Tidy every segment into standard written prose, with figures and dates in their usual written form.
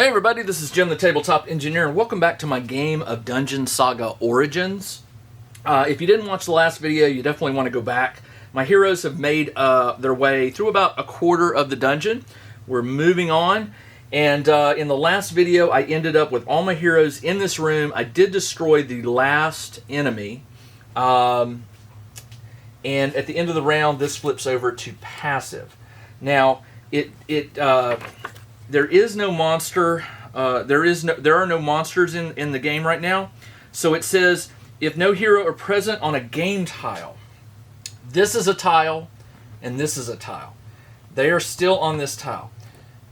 Hey everybody, this is Jim the Tabletop Engineer, and welcome back to my game of Dungeon Saga Origins. If you didn't watch the last video, you definitely want to go back. My heroes have made their way through about a quarter of the dungeon. We're moving on, and in the last video, I ended up with all my heroes in this room. I did destroy the last enemy, and at the end of the round, this flips over to passive. Now, there is no monster. There are no monsters in the game right now. So it says if no hero are present on a game tile. This is a tile, and this is a tile. They are still on this tile.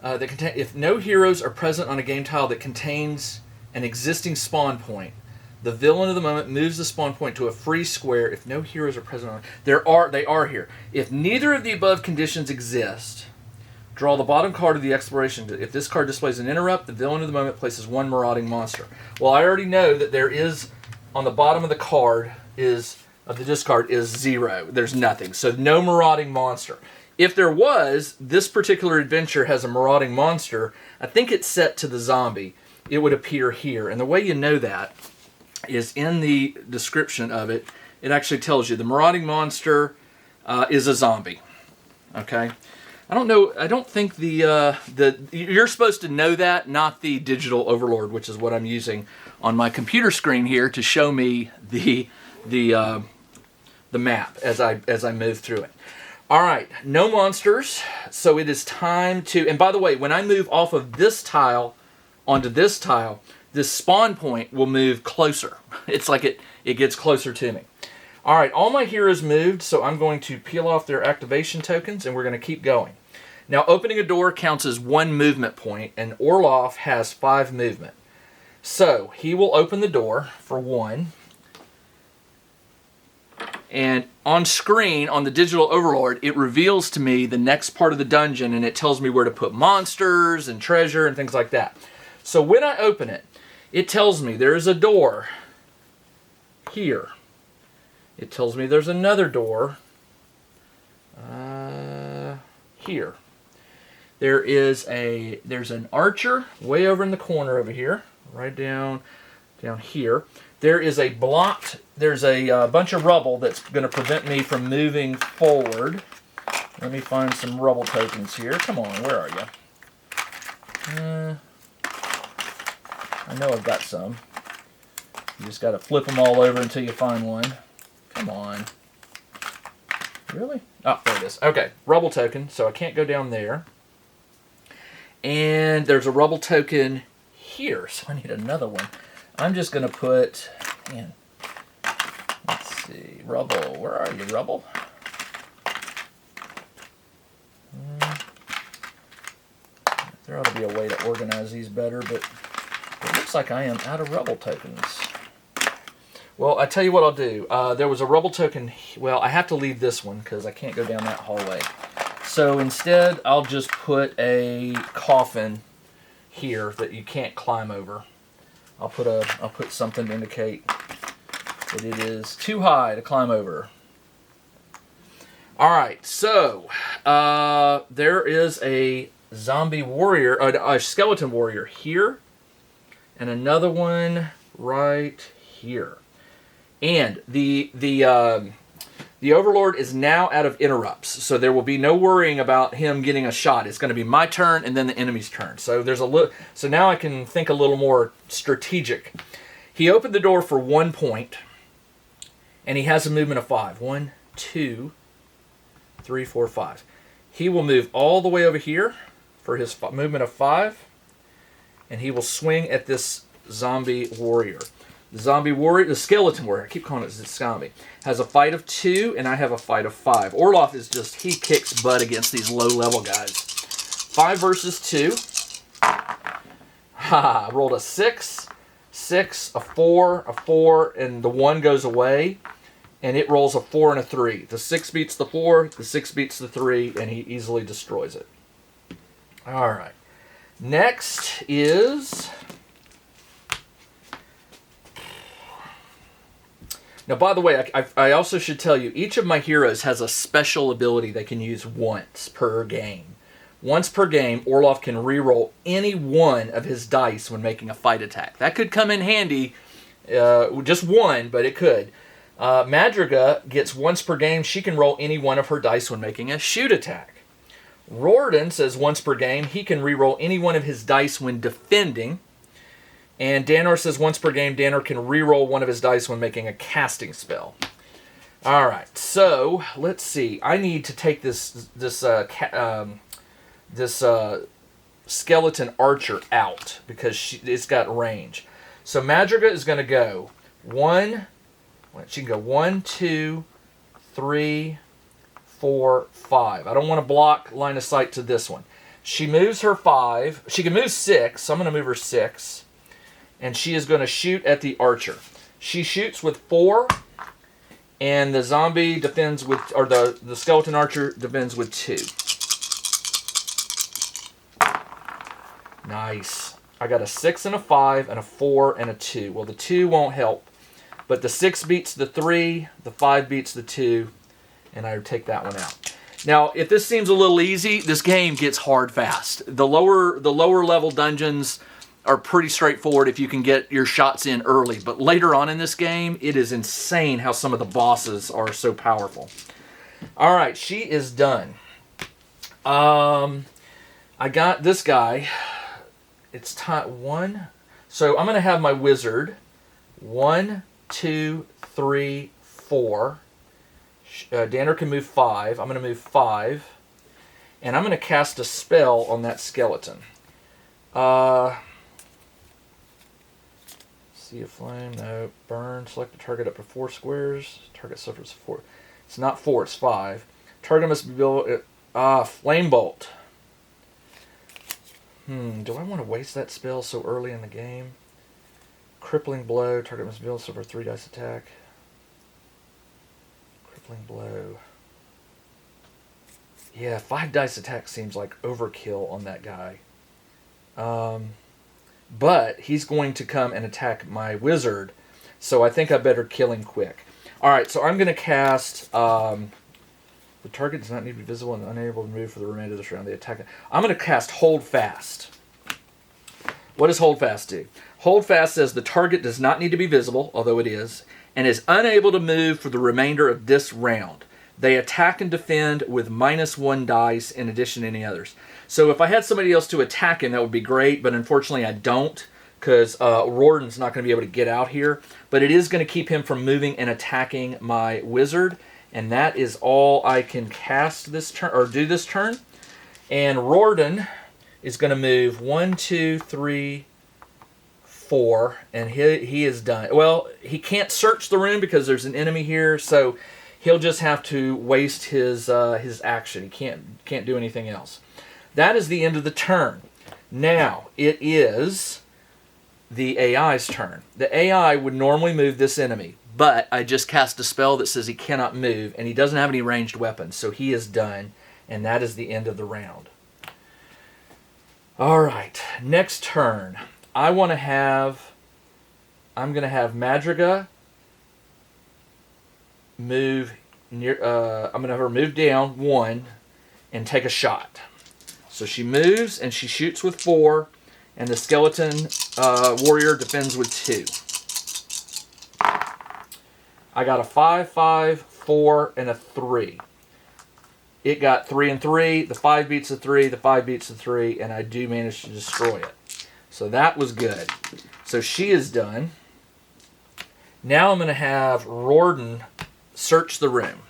If no heroes are present on a game tile that contains an existing spawn point, the villain of the moment moves the spawn point to a free square. If no heroes are present on it, they are here. If neither of the above conditions exist, draw the bottom card of the exploration. If this card displays an interrupt, the villain of the moment places one marauding monster. Well, I already know that there is, on the bottom of the card, of the discard, is 0. There's nothing. So no marauding monster. If there was, this particular adventure has a marauding monster. I think it's set to the zombie. It would appear here. And the way you know that is in the description of it. It actually tells you the marauding monster is a zombie. Okay? I don't know. I don't think you're supposed to know that, not the digital overlord, which is what I'm using on my computer screen here to show me the map as I move through it. All right, no monsters, so it is time to. And by the way, when I move off of this tile onto this tile, this spawn point will move closer. It's like it gets closer to me. All right, all my heroes moved, so I'm going to peel off their activation tokens, and we're going to keep going. Now, opening a door counts as 1 movement point, and Orloff has 5 movement. So, he will open the door for 1. And on screen, on the digital overlord, it reveals to me the next part of the dungeon, and it tells me where to put monsters and treasure and things like that. So, when I open it, it tells me there is a door here. It tells me there's another door here. There's an archer way over in the corner over here, right down here. There's a bunch of rubble that's going to prevent me from moving forward. Let me find some rubble tokens here. Come on, where are you? I know I've got some. You just got to flip them all over until you find one. Come on. Really? Oh, there it is. Okay, rubble token, so I can't go down there. And there's a rubble token here, so I need another one. I'm just going to put in, let's see, rubble. Where are you, rubble? There ought to be a way to organize these better, but it looks like I am out of rubble tokens. Well, I tell you what I'll do. There was a rubble token. Well, I have to leave this one because I can't go down that hallway. So instead, I'll just put a coffin here that you can't climb over. I'll put something to indicate that it is too high to climb over. All right, so there is a zombie warrior, a skeleton warrior here, and another one right here. And the Overlord is now out of interrupts, so there will be no worrying about him getting a shot. It's going to be my turn and then the enemy's turn. So so now I can think a little more strategic. He opened the door for 1 point, and he has a movement of 5. 1, 2, 3, 4, 5. He will move all the way over here for his movement of 5, and he will swing at this zombie warrior. The skeleton warrior, I keep calling it zombie, has a fight of 2, and I have a fight of 5. Orloff is he kicks butt against these low-level guys. 5 versus 2. I rolled a 6, a 4, and the 1 goes away, and it rolls a 4 and a 3. The 6 beats the 4, the 6 beats the 3, and he easily destroys it. All right. Next is... Now, by the way, I also should tell you, each of my heroes has a special ability they can use once per game. Once per game, Orloff can reroll any one of his dice when making a fight attack. That could come in handy, just one, but it could. Madriga gets once per game. She can roll any one of her dice when making a shoot attack. Rorden says once per game, he can reroll any one of his dice when defending. And Danor says once per game, Danor can reroll one of his dice when making a casting spell. All right, so let's see. I need to take this skeleton archer out because it's got range. So Madriga is going to go she can go 1, 2, 3, 4, 5. I don't want to block line of sight to this one. She moves her 5. She can move 6, so I'm going to move her 6. And she is going to shoot at the archer. She shoots with 4, and the zombie defends with, or the skeleton archer defends with 2. Nice. I got a 6 and a 5 and a 4 and a 2. Well, the 2 won't help, but the 6 beats the 3, the 5 beats the 2, and I take that one out. Now, if this seems a little easy, this game gets hard fast. The lower level dungeons are pretty straightforward if you can get your shots in early, but later on in this game, it is insane how some of the bosses are so powerful. All right, she is done. I got this guy. It's time 1. So I'm going to have my wizard. 1, 2, 3, 4. Danner can move 5. I'm going to move 5. And I'm going to cast a spell on that skeleton. Sea of Flame, no. Burn, select a target up to 4 squares. Target suffers 4. It's not 4, it's 5. Target must be built. Flame Bolt. Do I want to waste that spell so early in the game? Crippling Blow, target must build suffer 3 dice attack. Crippling Blow. Yeah, 5 dice attack seems like overkill on that guy. But he's going to come and attack my wizard, so I think I better kill him quick. Alright, so I'm going to cast... the target does not need to be visible and unable to move for the remainder of this round. They attack. I'm going to cast Hold Fast. What does Hold Fast do? Hold Fast says the target does not need to be visible, although it is, and is unable to move for the remainder of this round. They attack and defend with -1 dice in addition to any others. So if I had somebody else to attack him, that would be great, but unfortunately I don't, because Rorden's not going to be able to get out here. But it is going to keep him from moving and attacking my wizard, and that is all I can cast this turn, or do this turn. And Rorden is going to move 1, 2, 3, 4, and he is done. Well, he can't search the room because there's an enemy here, so he'll just have to waste his action. He can't do anything else. That is the end of the turn. Now, it is the AI's turn. The AI would normally move this enemy, but I just cast a spell that says he cannot move, and he doesn't have any ranged weapons, so he is done, and that is the end of the round. All right, next turn. I'm going to have Madriga move near. I'm going to have her move down 1 and take a shot. So she moves and she shoots with 4, and the skeleton warrior defends with 2. I got a 5, 5, 4, and a 3. It got 3 and 3. The 5 beats the 3. The 5 beats the 3, and I do manage to destroy it. So that was good. So she is done. Now I'm going to have Rorden search the room.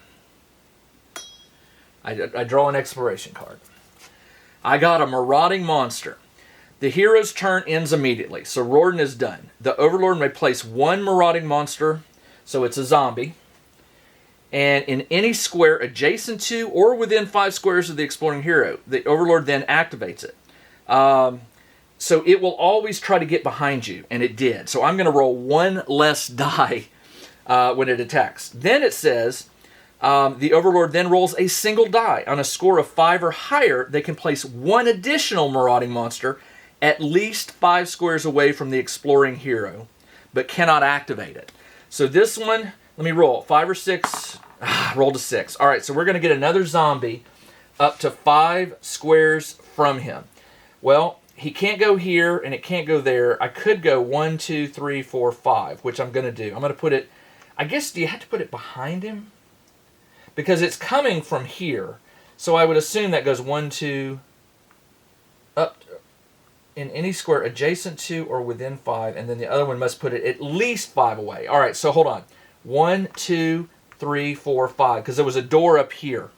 I draw an exploration card. I got a marauding monster. The hero's turn ends immediately, so Rorden is done. The Overlord may place 1 marauding monster, so it's a zombie, and in any square adjacent to or within 5 squares of the exploring hero. The Overlord then activates it. So it will always try to get behind you, and it did. So I'm going to roll 1 less die when it attacks. Then it says, the Overlord then rolls a single die. On a score of 5 or higher, they can place 1 additional marauding monster at least 5 squares away from the exploring hero, but cannot activate it. So this one, let me roll. 5 or 6. Rolled a 6. All right, so we're going to get another zombie up to 5 squares from him. Well, he can't go here and it can't go there. I could go 1, 2, 3, 4, 5, which I'm going to do. I'm going to put it, I guess, do you have to put it behind him? Because it's coming from here. So I would assume that goes 1, 2, up in any square adjacent to or within 5, and then the other one must put it at least 5 away. All right, so hold on. 1, 2, 3, 4, 5, because there was a door up here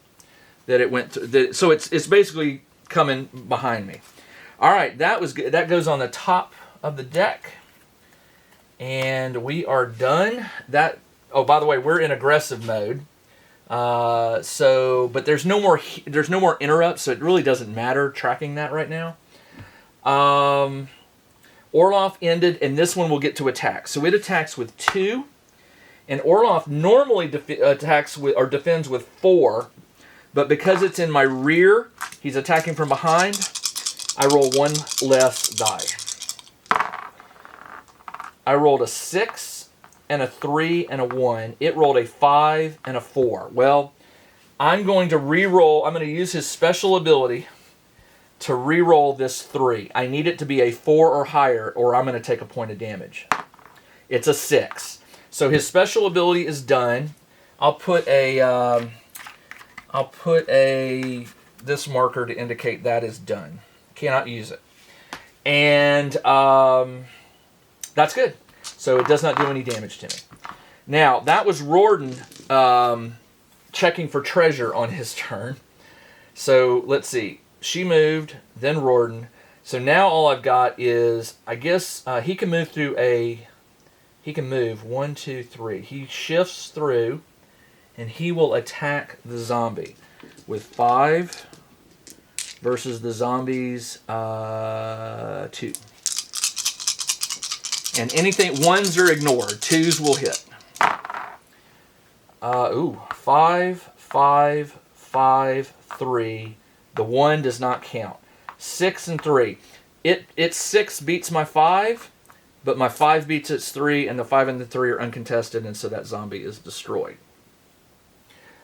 that it went to. So it's basically coming behind me. All right, that was good. That goes on the top of the deck, and we are done. That. Oh, by the way, we're in aggressive mode. But there's no more interrupts, so it really doesn't matter tracking that right now. Orloff ended, and this one will get to attack. So it attacks with 2, and Orloff normally attacks with or defends with 4, but because it's in my rear, he's attacking from behind. I roll 1 less die. I rolled a 6 and a 3 and a 1. It rolled a 5 and a 4. Well, I'm going to re-roll. I'm going to use his special ability to re-roll this 3. I need it to be a 4 or higher, or I'm going to take a point of damage. It's a 6. So his special ability is done. I'll put this marker to indicate that is done. Cannot use it. And that's good. So it does not do any damage to me. Now, that was Rorden checking for treasure on his turn. So let's see. She moved, then Rorden. So now all I've got is, I guess, he can move through he can move 1, 2, 3. He shifts through, and he will attack the zombie with 5 versus the zombies 2. And anything, 1s are ignored. 2s will hit. 5, 5, 5, 3. The 1 does not count. 6 and 3. Its 6 beats my 5, but my 5 beats its 3, and the 5 and the 3 are uncontested, and so that zombie is destroyed.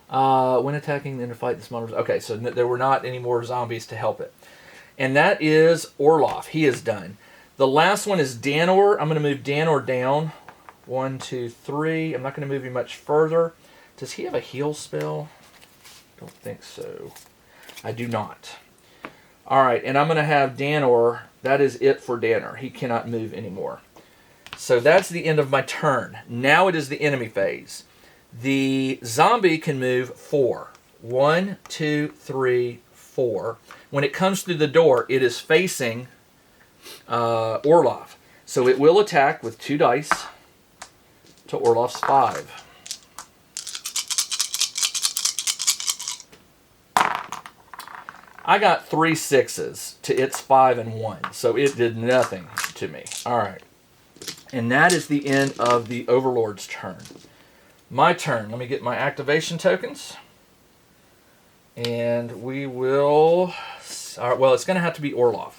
When attacking in a fight, the smaller... Okay, so there were not any more zombies to help it. And that is Orloff. He is done. The last one is Danor. I'm going to move Danor down. 1, 2, 3. I'm not going to move him much further. Does he have a heal spell? Don't think so. I do not. All right, and I'm going to have Danor. That is it for Danor. He cannot move anymore. So that's the end of my turn. Now it is the enemy phase. The zombie can move 4. 1, 2, 3, 4. When it comes through the door, it is facing Orloff. So it will attack with 2 dice to Orloff's 5. I got 3 6s to its 5 and 1, so it did nothing to me. All right. And that is the end of the Overlord's turn. My turn. Let me get my activation tokens. And we will... All right, well, it's going to have to be Orloff.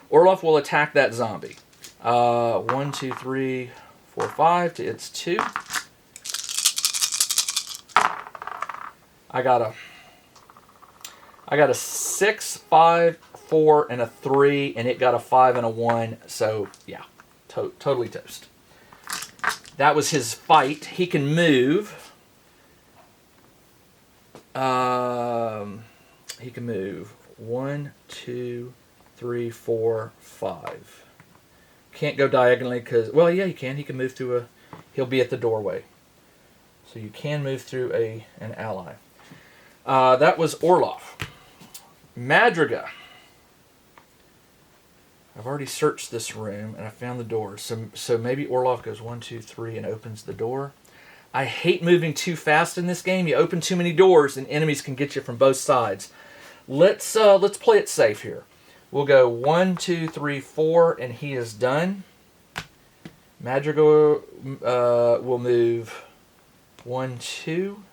Orloff will attack that zombie. 1, 2, 3, 4, 5 to its 2. I got a 6, 5, 4, and a 3, and it got a 5 and a 1. So, yeah, totally toast. That was his fight. He can move. He can move 1, 2, 3, 4, 5. Can't go diagonally because, well, yeah, he can. He can move through he'll be at the doorway. So you can move through an ally. That was Orloff. Madriga. I've already searched this room and I found the door. So maybe Orloff goes 1, 2, 3 and opens the door. I hate moving too fast in this game. You open too many doors and enemies can get you from both sides. Let's play it safe here. We'll go 1, 2, 3, 4, and he is done. Madrigal will move 1, 2,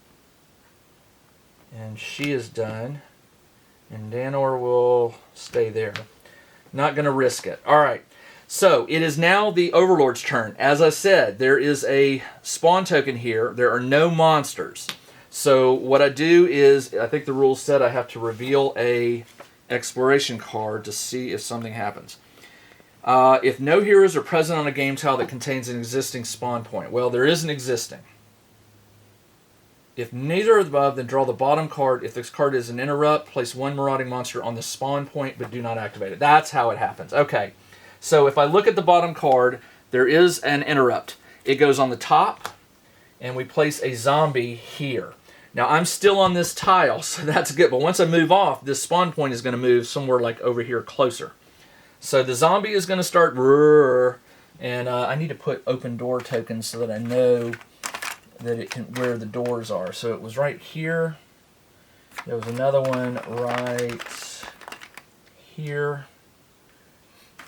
and she is done. And Danor will stay there. Not going to risk it. All right. So it is now the Overlord's turn. As I said, there is a spawn token here. There are no monsters. So what I do is, I think the rules said I have to reveal a exploration card to see if something happens. If no heroes are present on a game tile that contains an existing spawn point. Well, there is an existing. If neither of the above, then draw the bottom card. If this card is an interrupt, place one marauding monster on the spawn point, but do not activate it. That's how it happens. Okay, so if I look at the bottom card, there is an interrupt. It goes on the top, and we place a zombie here. Now, I'm still on this tile, so that's good. But once I move off, this spawn point is going to move somewhere like over here closer. So the zombie is going to start, and I need to put open door tokens so that I know that it can where the doors are. So it was right here. There was another one right here.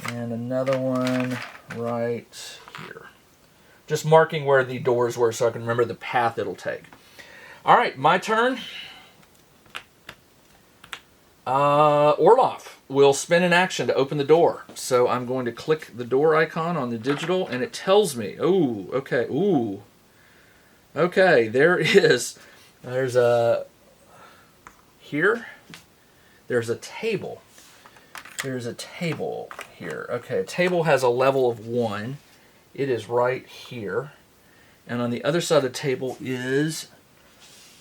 And another one right here. Just marking where the doors were so I can remember the path it'll take. All right, my turn. Orloff will spin an action to open the door. So I'm going to click the door icon on the digital, and it tells me, ooh, okay, ooh. Okay, there is, there's a, here, there's a table. There's a table here. Okay, a table has a level of 1. It is right here. And on the other side of the table is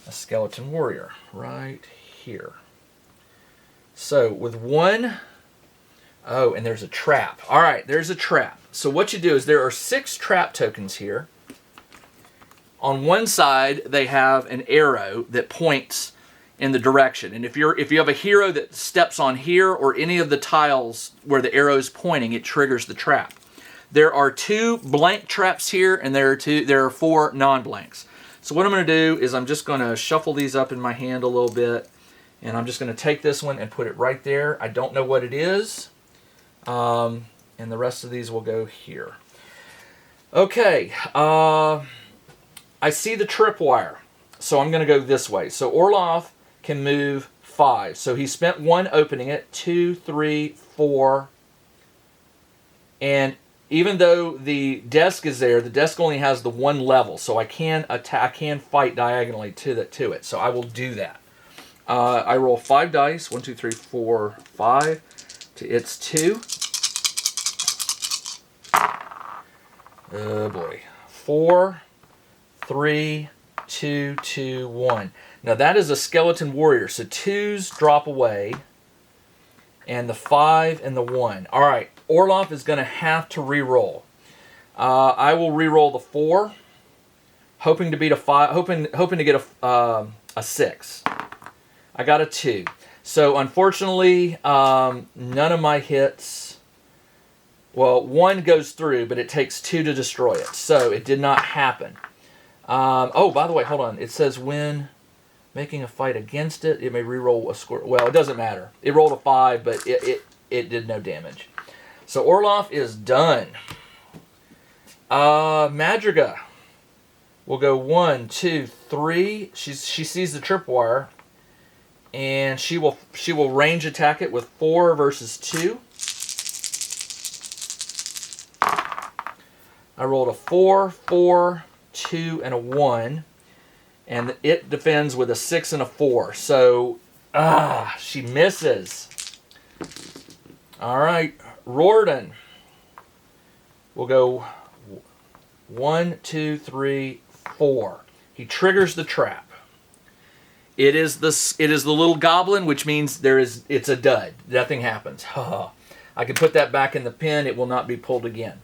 a skeleton warrior right here. So with 1, oh, and there's a trap. All right, there's a trap. So what you do is there are 6 trap tokens here. On one side, they have an arrow that points in the direction. And if you have a hero that steps on here or any of the tiles where the arrow is pointing, it triggers the trap. There are 2 blank traps here, and there are 4 non-blanks. So what I'm going to do is I'm just going to shuffle these up in my hand a little bit, and I'm just going to take this one and put it right there. I don't know what it is, and the rest of these will go here. Okay, I see the tripwire, so I'm going to go this way. So Orloff can move 5. So he spent 1 opening it, 2, 3, 4, and even though the desk is there, the desk only has the 1 level, so I can attack, I can fight diagonally to it. So I will do that. I roll 5 dice, 1, 2, 3, 4, 5. To its 2. Oh boy, 4, 3, 2, 2, 1. Now that is a skeleton warrior, so 2s drop away, and the 5 and the 1. All right, Orloff is going to have to re-roll. I will re-roll the 4, hoping to beat a 5, hoping to get a 6. I got a 2. So unfortunately, none of my hits. Well, 1 goes through, but it takes 2 to destroy it. So it did not happen. Oh, by the way, hold on. It says when making a fight against it, it may re-roll a score. Well, it doesn't matter. It rolled a 5, but it did no damage. So Orloff is done. Madriga will go 1, 2, 3. She sees the tripwire, and she will range attack it with 4 versus 2. I rolled a 4, 4, 2, and a 1, and it defends with a 6 and a 4. So, she misses. All right, Rorden will go 1, 2, 3, 4. He triggers the trap. It is the little goblin, which means it's a dud. Nothing happens. I can put that back in the pen. It will not be pulled again.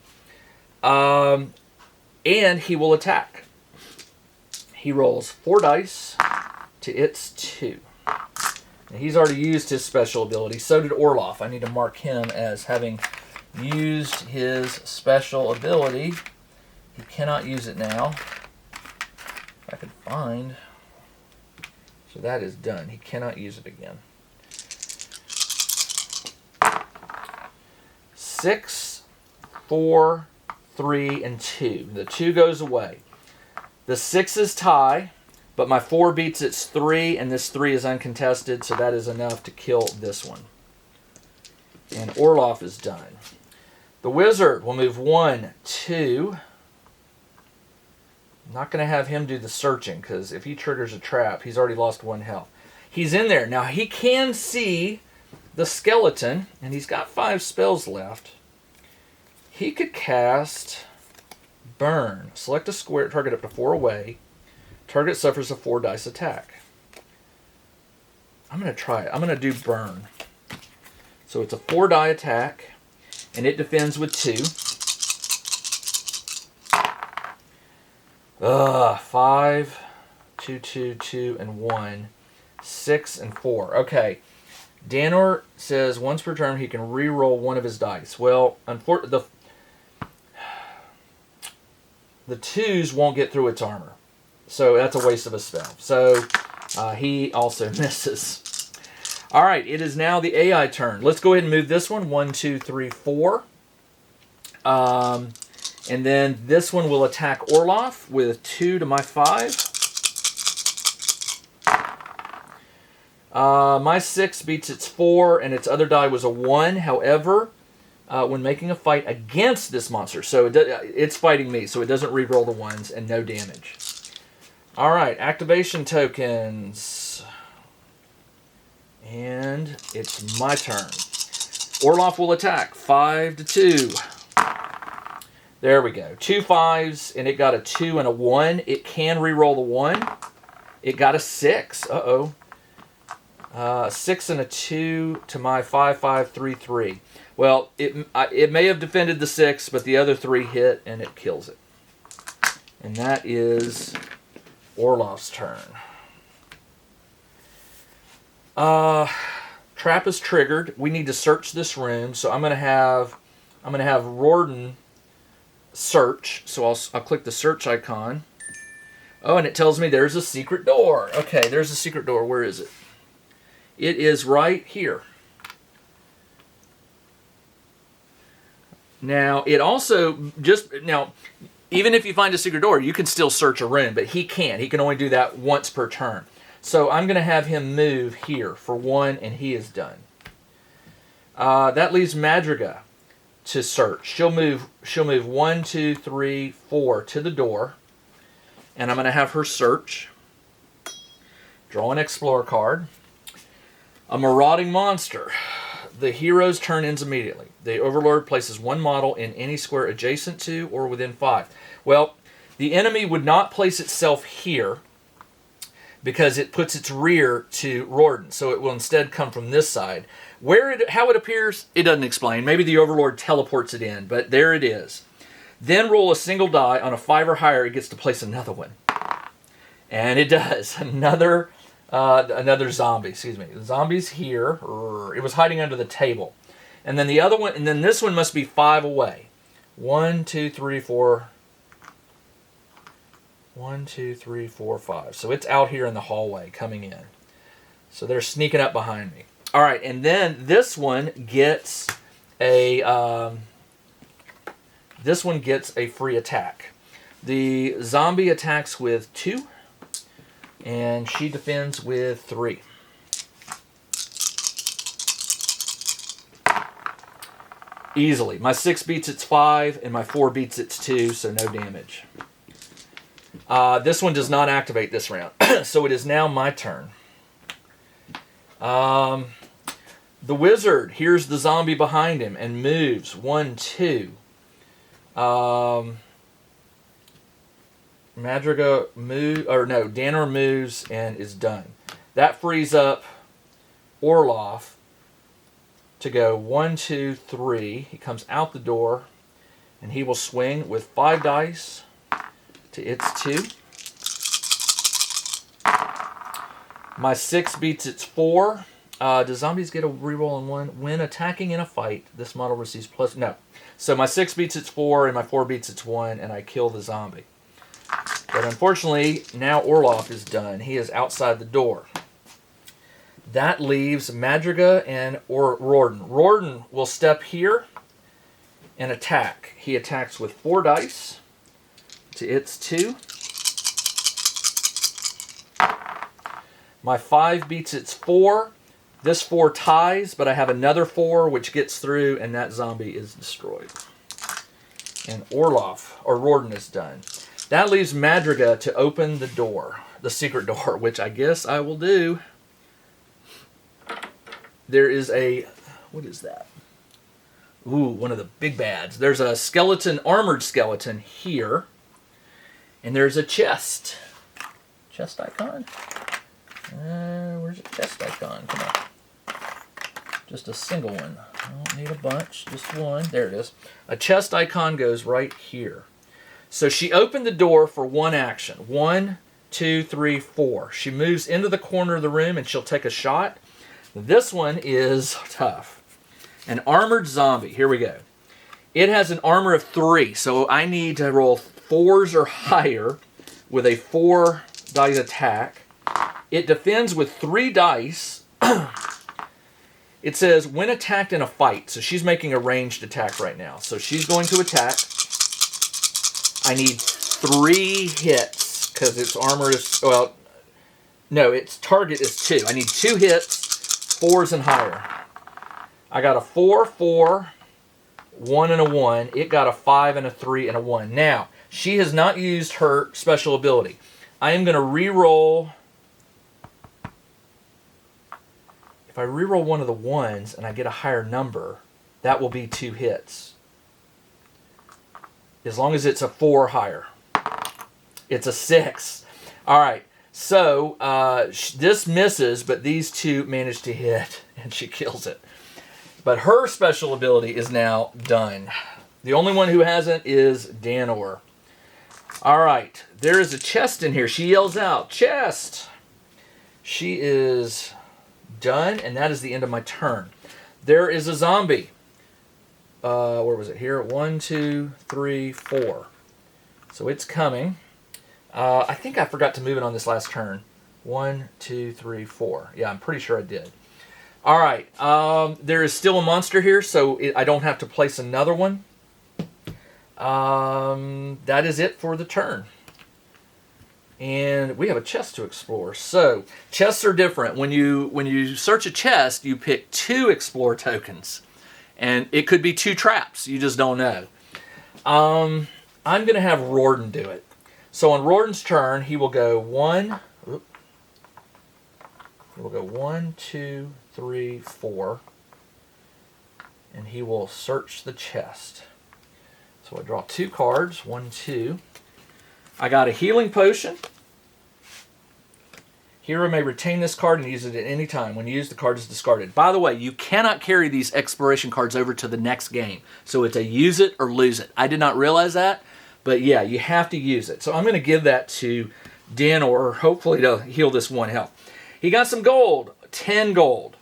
And he will attack. He rolls 4 dice to its 2. And he's already used his special ability. So did Orloff. I need to mark him as having used his special ability. He cannot use it now. If I could find. So that is done. He cannot use it again. 6, 4, 3, and 2. The 2 goes away. The 6 is tie, but my 4 beats its 3, and this 3 is uncontested, so that is enough to kill this one. And Orloff is done. The wizard will move 1, 2, I'm not going to have him do the searching, because if he triggers a trap, he's already lost 1 health. He's in there. Now, he can see the skeleton, and he's got 5 spells left. He could cast Burn. Select a square, target up to 4 away. Target suffers a 4 dice attack. I'm going to try it. I'm going to do Burn. So it's a 4 die attack, and it defends with 2. 5, 2, 2, 2, and 1. 6 and 4. Okay. Danor says once per turn he can re-roll 1 of his dice. Well, unfortunately, the 2s won't get through its armor. So that's a waste of a spell. So he also misses. All right, it is now the AI turn. Let's go ahead and move this one. 1, 2, 3, 4. And then this one will attack Orloff with 2 to my 5. My 6 beats its 4, and its other die was a 1. However, when making a fight against this monster, so it's fighting me, so it doesn't re-roll the 1s and no damage. All right, activation tokens. And it's my turn. Orloff will attack. 5 to 2. There we go. 2 5s, and it got a 2 and a 1. It can re-roll the 1. It got a 6. Uh-oh. 6 and a 2 to my 5, 5, 3, 3. Well, it may have defended the 6, but the other 3 hit, and it kills it. And that is Orloff's turn. Trap is triggered. We need to search this room, so I'm gonna have Rorden search. So I'll click the search icon. Oh, and it tells me there's a secret door. Okay, there's a secret door. Where is it? It is right here. Now, it also even if you find a secret door, you can still search a room, but he can't. He can only do that once per turn. So I'm going to have him move here for 1, and he is done. That leaves Madriga to search. She'll move 1, 2, 3, 4 to the door, and I'm going to have her search. Draw an Explorer card. A marauding monster. The hero's turn ends immediately. The Overlord places 1 model in any square adjacent to or within 5. Well, the enemy would not place itself here because it puts its rear to Rorden, so it will instead come from this side. How it appears, it doesn't explain. Maybe the Overlord teleports it in, but there it is. Then roll a single die. On a 5 or higher, it gets to place another one. And it does. Another zombie, excuse me. The zombie's here. It was hiding under the table. And then the other one, and then this one must be 5 away. 1, 2, 3, 4. 1, 2, 3, 4, 5. So it's out here in the hallway coming in. So they're sneaking up behind me. All right, and then this one gets a free attack. The zombie attacks with 2, and she defends with 3. Easily. My 6 beats its 5, and my 4 beats its 2, so no damage. This one does not activate this round, so it is now my turn. The wizard hears the zombie behind him and moves 1, 2. Danor moves and is done. That frees up Orloff to go 1, 2, 3. He comes out the door, and he will swing with 5 dice to its 2. My 6 beats its 4. Do zombies get a reroll on 1? When attacking in a fight, this model receives plus... No. So my 6 beats its 4, and my 4 beats its 1, and I kill the zombie. But unfortunately, now Orloff is done. He is outside the door. That leaves Madriga and Rorden. Rorden will step here and attack. He attacks with 4 dice to its 2. My 5 beats its 4. This 4 ties, but I have another 4 which gets through, and that zombie is destroyed. And Rorden is done. That leaves Madriga to open the door, the secret door, which I guess I will do. There is a... What is that? Ooh, one of the big bads. There's a skeleton, armored skeleton here. And there's a chest. Chest icon? Where's the chest icon? Come on. Just a single one. I don't need a bunch, just one. There it is. A chest icon goes right here. So she opened the door for one action. 1, 2, 3, 4. She moves into the corner of the room and she'll take a shot. This one is tough. An armored zombie. Here we go. It has an armor of 3, so I need to roll 4s or higher with a 4 dice attack. It defends with 3 dice. It says, when attacked in a fight. So she's making a ranged attack right now. So she's going to attack. I need 3 hits because its armor is... Well, no, its target is 2. I need 2 hits, 4s and higher. I got a 4, 4, 1, and a 1. It got a 5 and a 3 and a 1. Now, she has not used her special ability. I am going to re-roll... If I re-roll one of the 1s and I get a higher number, that will be 2 hits. As long as it's a 4 higher. It's a 6. All right. So, this misses, but these 2 manage to hit, and she kills it. But her special ability is now done. The only one who hasn't is Danor. All right. There is a chest in here. She yells out, chest! She is done, and that is the end of my turn. There is a zombie. Where was it? Here. 1, 2, 3, 4. So it's coming. I think I forgot to move it on this last turn. 1, 2, 3, 4. Yeah, I'm pretty sure I did. All right. There is still a monster here, so I don't have to place another one. That is it for the turn. And we have a chest to explore. So, chests are different. When you search a chest, you pick 2 explore tokens. And it could be 2 traps. You just don't know. I'm going to have Rorden do it. So on Rorden's turn, he will go 1... He will go 1, 2, 3, 4. And he will search the chest. So I draw 2 cards. 1, 2. I got a healing potion. Hero may retain this card and use it at any time. When used, the card is discarded. By the way, you cannot carry these exploration cards over to the next game. So it's a use it or lose it. I did not realize that. But yeah, you have to use it. So I'm going to give that to Danor, hopefully to heal this 1 health. He got some gold. 10 gold.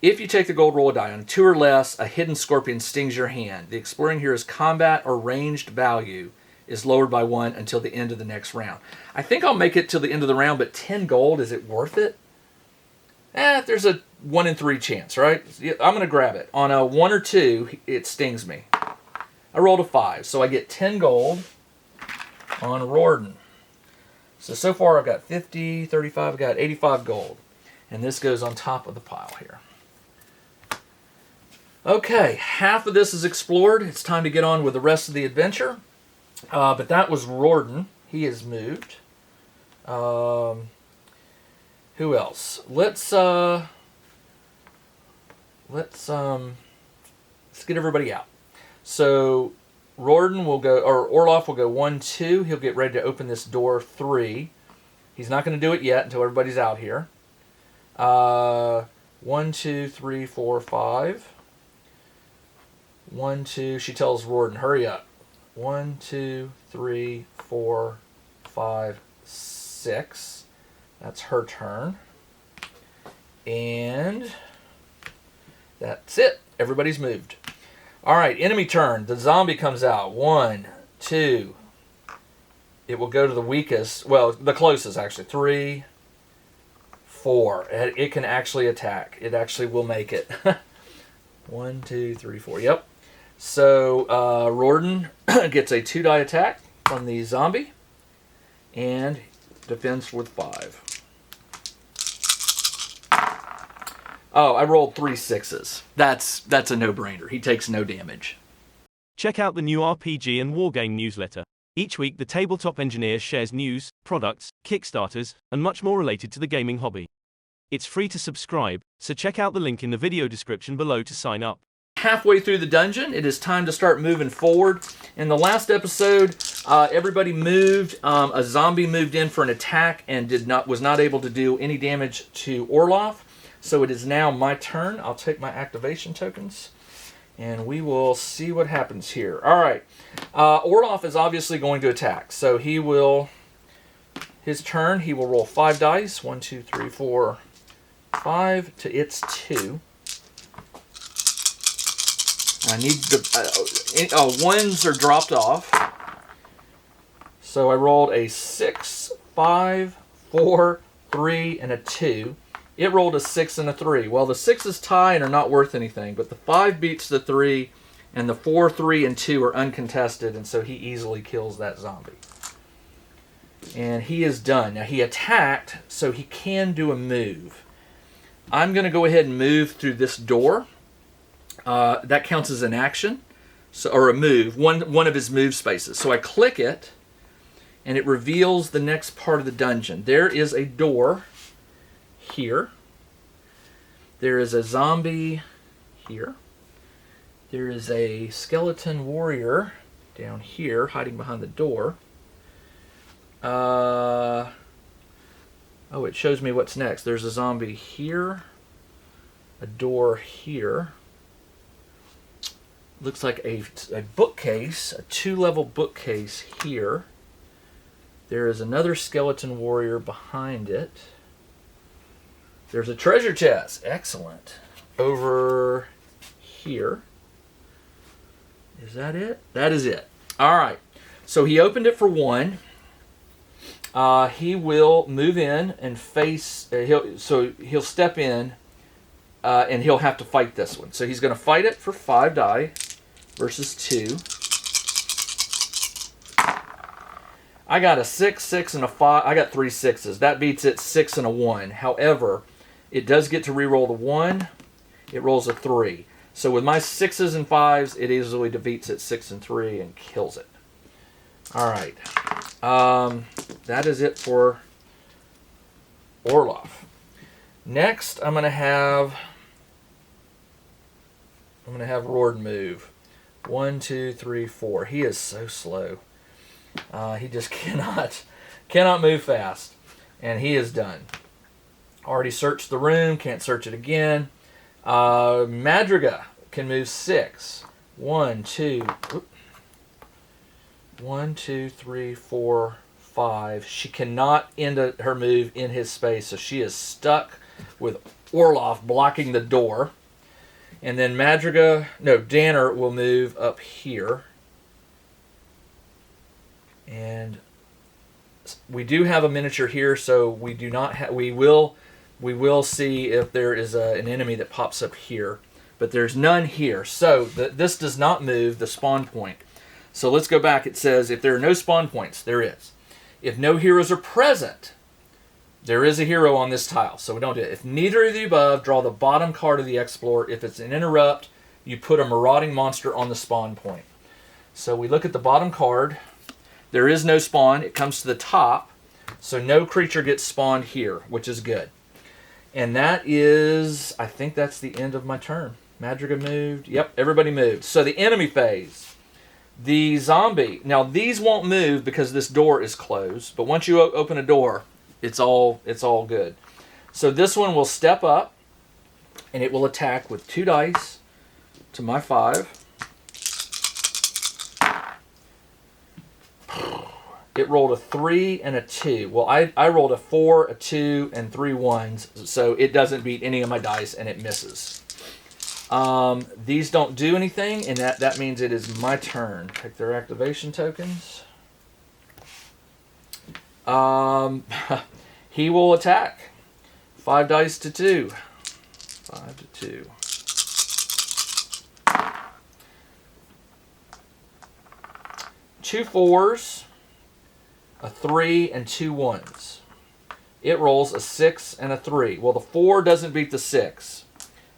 If you take the gold, roll a die. On 2 or less, a hidden scorpion stings your hand. The exploring hero's combat or ranged value is lowered by 1 until the end of the next round. I think I'll make it till the end of the round, but 10 gold, is it worth it? There's a 1 in 3 chance, right? I'm going to grab it. On a 1 or 2, it stings me. I rolled a 5, so I get 10 gold on Rorden. So far I've got 50, 35, I've got 85 gold. And this goes on top of the pile here. Okay, half of this is explored. It's time to get on with the rest of the adventure. But that was Rorden. He has moved. Who else? Let's get everybody out. So Rorden will go, or Orloff will go 1, 2. He'll get ready to open this door 3. He's not going to do it yet until everybody's out here. 1, 2, 3, 4, 5. 1, 2. She tells Rorden, hurry up. 1, 2, 3, 4, 5, 6. That's her turn. And that's it. Everybody's moved. All right, enemy turn. The zombie comes out. 1, 2. It will go to the weakest. Well, the closest, actually. 3, 4. It can actually attack. It actually will make it. 1, 2, 3, 4. Yep. So, Rorden gets a 2 die attack from the zombie. And defends with 5. Oh, I rolled 3 6s. That's a no-brainer. He takes no damage. Check out the new RPG and Wargame newsletter. Each week, the Tabletop Engineer shares news, products, Kickstarters, and much more related to the gaming hobby. It's free to subscribe, so check out the link in the video description below to sign up. Halfway through the dungeon, it is time to start moving forward. In the last episode, everybody moved. A zombie moved in for an attack and was not able to do any damage to Orloff. So it is now my turn. I'll take my activation tokens, and we will see what happens here. All right, Orloff is obviously going to attack. So his turn, he will roll 5 dice. 1, 2, 3, 4, 5 to its 2. I need the ones are dropped off. So I rolled a 6, 5, 4, 3, and a 2. It rolled a 6 and a 3. Well, the 6s tie and are not worth anything, but the 5 beats the 3, and the 4, 3, and 2 are uncontested, and so he easily kills that zombie. And he is done. Now, he attacked, so he can do a move. I'm going to go ahead and move through this door. That counts as an action, or a move, one of his move spaces. So I click it, and it reveals the next part of the dungeon. There is a door here. There is a zombie here. There is a skeleton warrior down here hiding behind the door. Oh, it shows me what's next. There's a zombie here, a door here. Looks like a bookcase, a 2-level bookcase here. There is another skeleton warrior behind it. There's a treasure chest. Excellent. Over here. Is that it? That is it. All right. So he opened it for 1. He will move in and face. He'll step in, and he'll have to fight this one. So he's going to fight it for 5 die versus 2. I got a 6, 6, and a 5. I got 3 6s. That beats it 6 and a 1. However, it does get to re-roll the 1. It rolls a 3. So with my 6s and 5s, it easily defeats it 6 and 3 and kills it. All right. That is it for Orloff. Next, I'm going to have Rord move. 1, 2, 3, 4. He is so slow. He just cannot move fast, and he is done. Already searched the room. Can't search it again. Madriga can move 6. 1, 2, 3, 4, 5. She cannot end her move in his space, so she is stuck with Orloff blocking the door. And then Danner will move up here. And we do have a miniature here, so we do not have. We will see if there is an enemy that pops up here, but there's none here. So this does not move the spawn point. So let's go back. It says if there are no spawn points, there is. If no heroes are present, there is a hero on this tile. So we don't do it. If neither of the above, draw the bottom card of the Explorer. If it's an interrupt, you put a marauding monster on the spawn point. So we look at the bottom card. There is no spawn. It comes to the top. So no creature gets spawned here, which is good. And that is, I think that's the end of my turn. Madriga moved. Yep, everybody moved. So the enemy phase. The zombie. Now these won't move because this door is closed. But once you open a door, it's all good. So this one will step up, and it will attack with 2 dice to my 5. It rolled a 3 and a 2. Well, I rolled a 4, a 2, and 3 1s, so it doesn't beat any of my dice, and it misses. These don't do anything, and that means it is my turn. Take their activation tokens. He will attack. 5 dice to 2. 5 to 2. Two 4s. A 3 and 2 1s. It rolls a 6 and a 3. Well, the 4 doesn't beat the 6,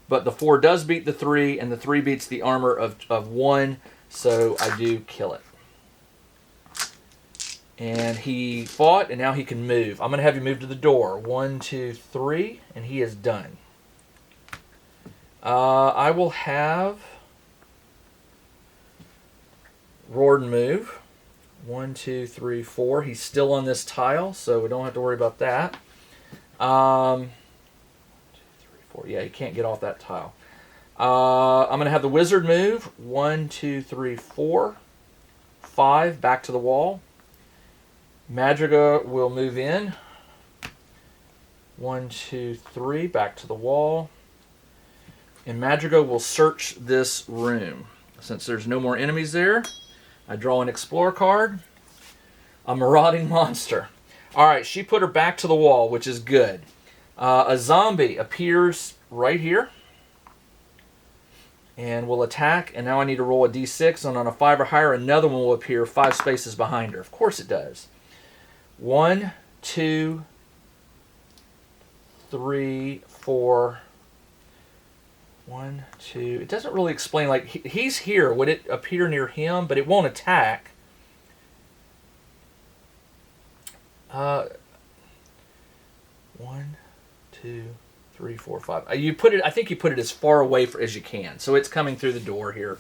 but the 4 does beat the 3, and the 3 beats the armor of 1, so I do kill it. And he fought, and now he can move. I'm going to have you move to the door. 1, 2, 3, and he is done. I will have Rorden move. 1, 2, 3, 4. He's still on this tile, so we don't have to worry about that. 2, 3, 4. Yeah, he can't get off that tile. I'm going to have the wizard move. 1, 2, 3, 4. 5, back to the wall. Madriga will move in. 1, 2, 3, back to the wall. And Madriga will search this room. Since there's no more enemies there, I draw an Explore card. A marauding monster. Alright, she put her back to the wall, which is good. A zombie appears right here. And will attack. And now I need to roll a d6. And on a 5 or higher, another one will appear 5 spaces behind her. Of course it does. 1, 2, 3, 4. 1, 2. It doesn't really explain. Like, he's here. Would it appear near him? But it won't attack. 1, 2, 3, 4, 5. You put it. I think you put it as far away as you can. So it's coming through the door here.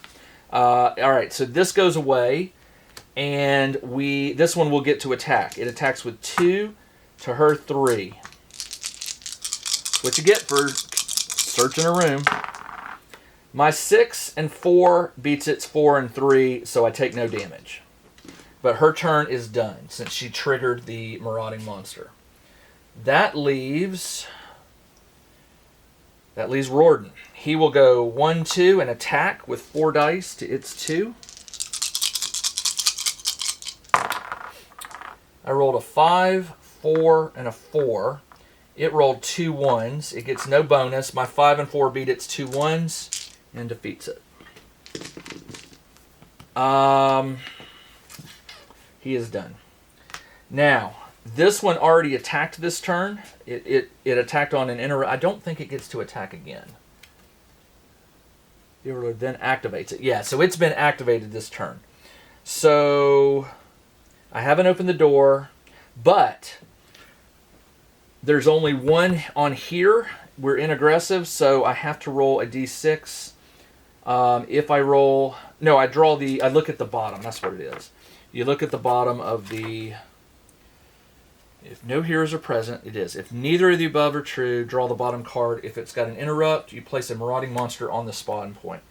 All right. So this goes away. And this one will get to attack. It attacks with 2 to her 3. What you get for searching a room. My 6 and 4 beats its 4 and 3, so I take no damage. But her turn is done since she triggered the marauding monster. That leaves Rorden. He will go 1, 2 and attack with 4 dice to its 2. I rolled a 5, 4, and a 4. It rolled 2 1s. It gets no bonus. My 5 and 4 beat its 2 1s and defeats it. He is done. Now, this one already attacked this turn. It attacked on an inner. I don't think it gets to attack again. The overlord then activates it. Yeah, so it's been activated this turn. So I haven't opened the door, but there's only one on here. We're in aggressive, so I have to roll a d6. If I roll... No, I look at the bottom. That's what it is. You look at the bottom of the... If no heroes are present, it is. If neither of the above are true, draw the bottom card. If it's got an interrupt, you place a marauding monster on the spawn point.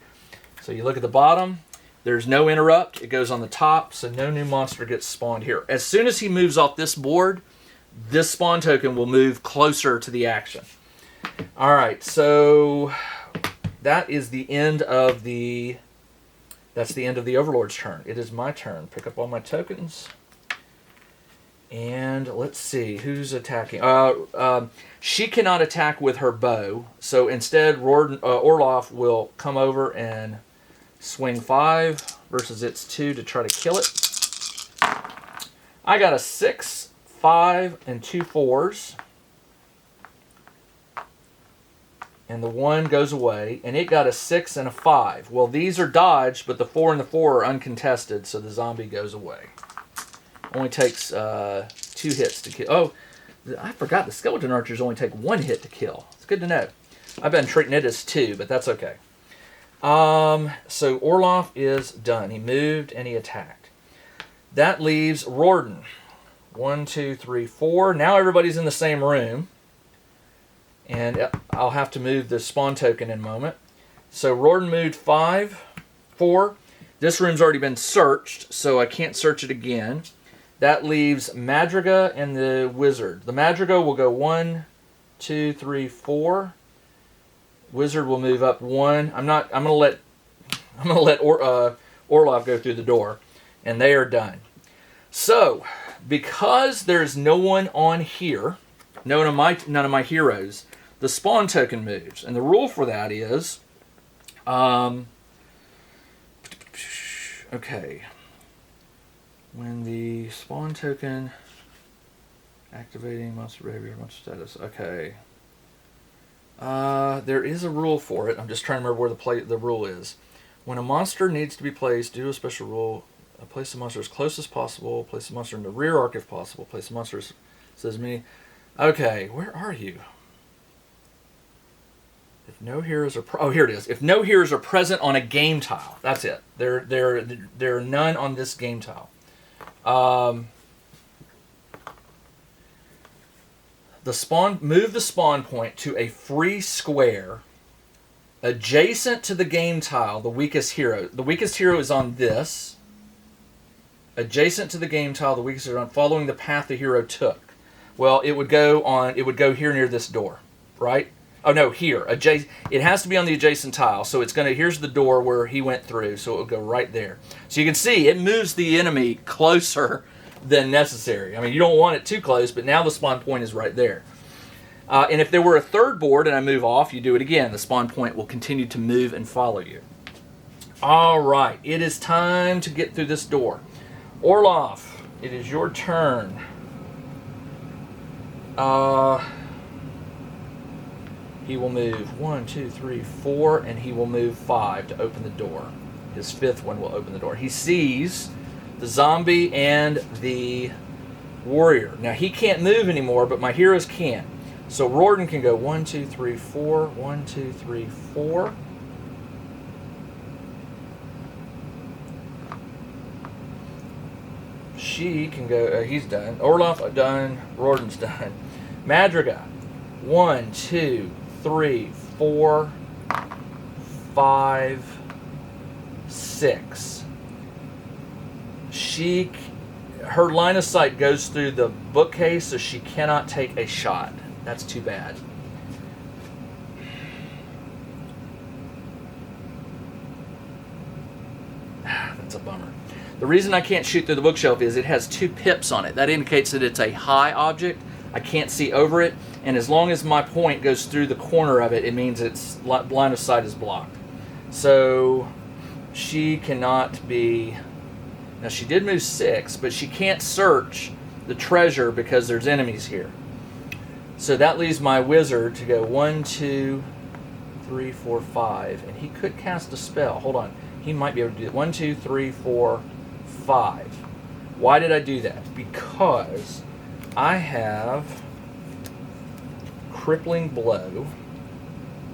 So you look at the bottom. There's no interrupt. It goes on the top, so no new monster gets spawned here. As soon as he moves off this board, this spawn token will move closer to the action. All right, so that is the end of the... That's the end of the Overlord's turn. It is my turn. Pick up all my tokens. And let's see, who's attacking? She cannot attack with her bow, so instead Orloff will come over and swing 5 versus its 2 to try to kill it. I got a 6, 5, and 2 4s. And the 1 goes away, and it got a 6 and a 5. Well, these are dodged, but the 4 and the 4 are uncontested, so the zombie goes away. Only takes 2 hits to kill. Oh, I forgot the skeleton archers only take 1 hit to kill. It's good to know. I've been treating it as 2, but that's okay. So Orloff is done. He moved and he attacked. That leaves Rorden. 1, 2, 3, 4. Now everybody's in the same room. And I'll have to move the spawn token in a moment. So Rorden moved 5, 4. This room's already been searched, so I can't search it again. That leaves Madriga and the wizard. The Madriga will go 1, 2, 3, 4. Wizard will move up 1. I'm gonna let Orloff go through the door, and they are done. So, because there's no one on here, none of my heroes, the spawn token moves, and the rule for that is, okay. When the spawn token activating monster behavior, monster status. Okay. There is a rule for it. I'm just trying to remember where the rule is. When a monster needs to be placed due to a special rule, Place the monster as close as possible. Place the monster in the rear arc if possible. Place the monster says me. Okay, where are you? If no heroes are oh, here it is. If no heroes are present on a game tile, that's it. There are none on this game tile. Move the spawn point to a free square adjacent to the game tile. The weakest hero. The weakest hero is on this. Adjacent to the game tile, the weakest hero on following the path the hero took. Well, it would go on. It would go here near this door, right? Oh no, here. It has to be on the adjacent tile. So it's gonna. Here's the door where he went through. So it will go right there. So you can see it moves the enemy closer than necessary. I mean, you don't want it too close, but now the spawn point is right there. And if there were a third board and I move off, you do it again. The spawn point will continue to move and follow you. All right, it is time to get through this door. Orloff, it is your turn. He will move 1, 2, 3, 4, and he will move 5 to open the door. His fifth one will open the door. He sees the zombie and the warrior. Now he can't move anymore, but my heroes can. So Rorden can go 1, 2, 3, 4, 1, 2, 3, 4. She can go, he's done. Orloff done, Rorden's done. Madriga, 1, 2, 3, 4, 5, 6. Her line of sight goes through the bookcase, so she cannot take a shot. That's too bad. That's a bummer. The reason I can't shoot through the bookshelf is it has 2 pips on it. That indicates that it's a high object. I can't see over it, and as long as my point goes through the corner of it, it means its line of sight is blocked. So she cannot be... Now she did move 6, but she can't search the treasure because there's enemies here. So that leaves my wizard to go 1, 2, 3, 4, 5, and he could cast a spell. Hold on. He might be able to do it. 1, 2, 3, 4, 5. Why did I do that? Because I have Crippling Blow.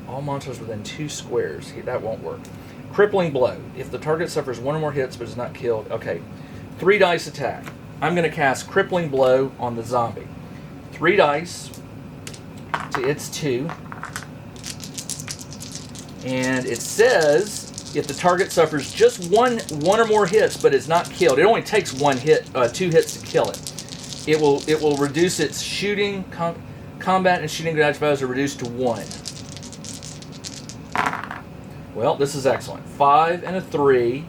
All monsters within 2 squares. That won't work. Crippling Blow. If the target suffers 1 or more hits but is not killed. Okay. 3 dice attack. I'm going to cast Crippling Blow on the zombie. 3 dice. It's 2. And it says if the target suffers just one or more hits but is not killed, it only takes 2 hits to kill it. It will reduce its shooting, combat, and shooting damage values are reduced to 1. Well, this is excellent. 5 and a 3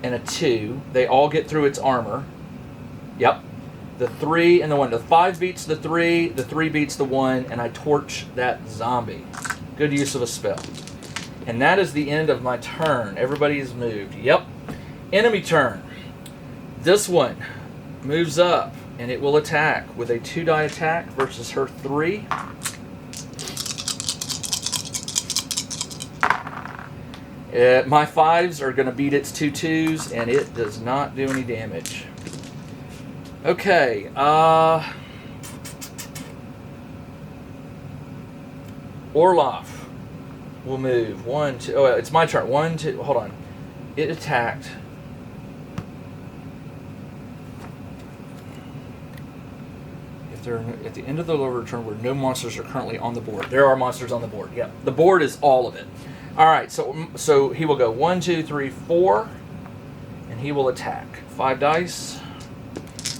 and a 2. They all get through its armor. Yep. The 3 and the 1. The 5 beats the 3 beats the 1, and I torch that zombie. Good use of a spell. And that is the end of my turn. Everybody is moved. Yep. Enemy turn. This one moves up, and it will attack with a 2-die attack versus her 3. My 5s are going to beat its 2 2s, and it does not do any damage. Okay, Orloff will move 1, 2. Oh, it's my turn. 1, 2. Hold on. It attacked. If they're at the end of the lower turn where no monsters are currently on the board. There are monsters on the board. Yeah, the board is all of it. All right, so he will go 1, 2, 3, 4, and he will attack. 5 dice.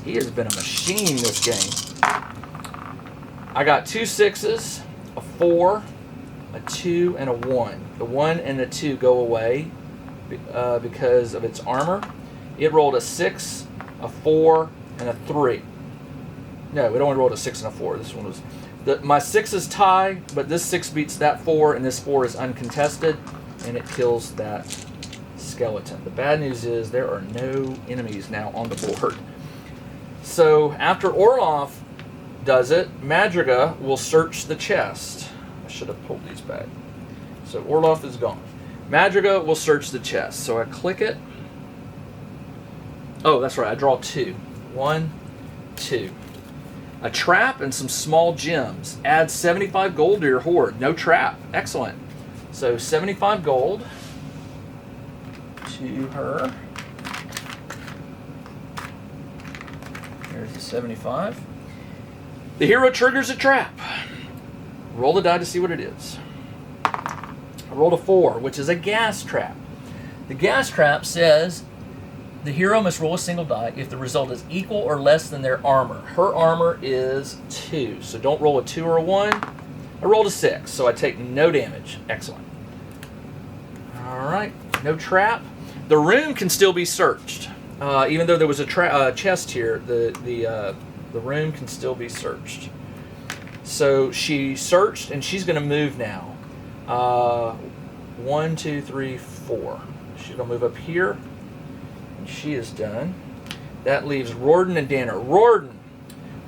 He has been a machine this game. I got 2 6s, a 4, a 2, and a 1. The 1 and the 2 go away because of its armor. It rolled a 6, a 4, and a 3. No, it only rolled a 6 and a 4. This one was... my 6s tie, but this 6 beats that 4, and this 4 is uncontested, and it kills that skeleton. The bad news is there are no enemies now on the board. So after Orloff does it, Madriga will search the chest. I should have pulled these back. So Orloff is gone. Madriga will search the chest. So I click it, Oh, that's right. I draw 2. 1, 2. A trap and some small gems. Add 75 gold to your hoard. No trap. Excellent. So 75 gold to her. Here's the 75. The hero triggers a trap. Roll the die to see what it is. I rolled a 4, which is a gas trap. The gas trap says the hero must roll a single die if the result is equal or less than their armor. Her armor is 2, so don't roll a 2 or a 1. I rolled a 6, so I take no damage. Excellent. Alright, no trap. The room can still be searched. Even though there was a chest here, the room can still be searched. So she searched, and she's going to move now. 1, 2, 3, 4. She's going to move up here. And she is done. That leaves Rorden and Danner. Rorden